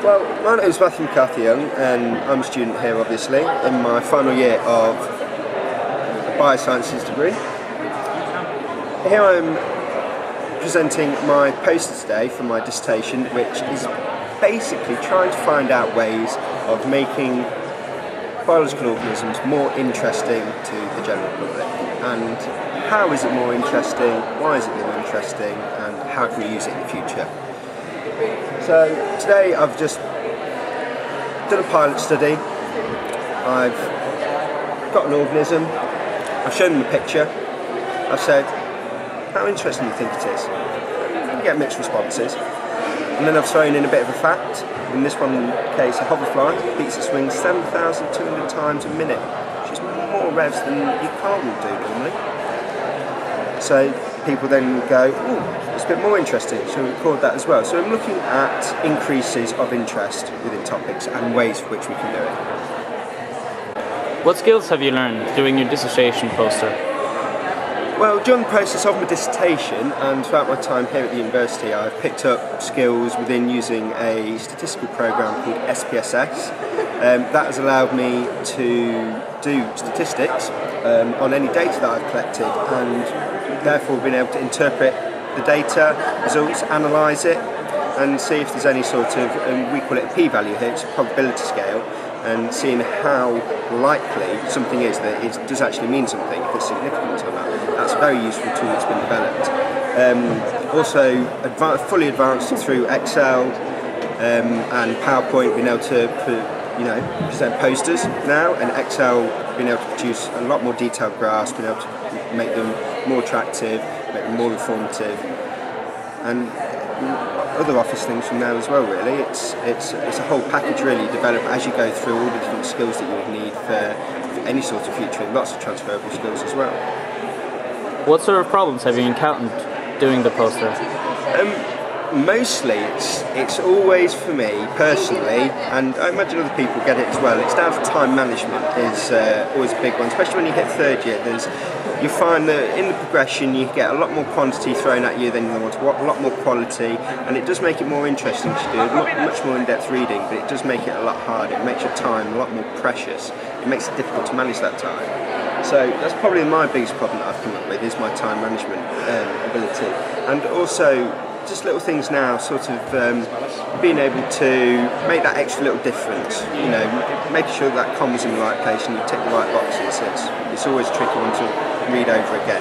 Well, my name is Matthew McCarthy-Young and I'm a student here obviously in my final year of a Biosciences degree. Here I'm presenting my poster today for my dissertation, which is basically trying to find out ways of making biological organisms more interesting to the general public. And how is it more interesting, why is it more interesting, and how can we use it in the future? So today I've just done a pilot study. I've got an organism, I've shown them a picture, I've said, how interesting do you think it is? You get mixed responses. And then I've thrown in a bit of a fact. In this one case, a hoverfly beats its wings 7,200 times a minute, which is more revs than your car will do normally. So people then go, oh, it's a bit more interesting, so we record that as well. So I'm looking at increases of interest within topics and ways for which we can do it. What skills have you learned doing your dissertation poster? Well, during the process of my dissertation and throughout my time here at the university, I've picked up skills within using a statistical program called SPSS. That has allowed me to do statistics on any data that I've collected, and therefore been able to interpret the data, results, analyse it, and see if there's any sort of, we call it a p-value here, it's a probability scale, and seeing how likely something is that it does actually mean something, if it's significant or not. That's a very useful tool that's been developed. Also fully advanced through Excel and PowerPoint, being able to present posters now, and Excel being able to produce a lot more detailed graphs, being able to make them more attractive, make them more informative, and other office things from there as well. Really, it's a whole package really developed as you go through all the different skills that you would need for any sort of future, and lots of transferable skills as well. What sort of problems have you encountered doing the poster? Mostly it's always, for me personally, and I imagine other people get it as well, it's down to time management is always a big one, especially when you hit third year. You find that in the progression you get a lot more quantity thrown at you than you want, a lot more quality, and it does make it more interesting to do, much more in-depth reading, but it does make it a lot harder. It makes your time a lot more precious. It makes it difficult to manage that time. So that's probably my biggest problem that I've come up with, is my time management ability. And also just little things now, sort of being able to make that extra little difference, making sure that comma's in the right place and you tick the right boxes. It's always a tricky one to read over again.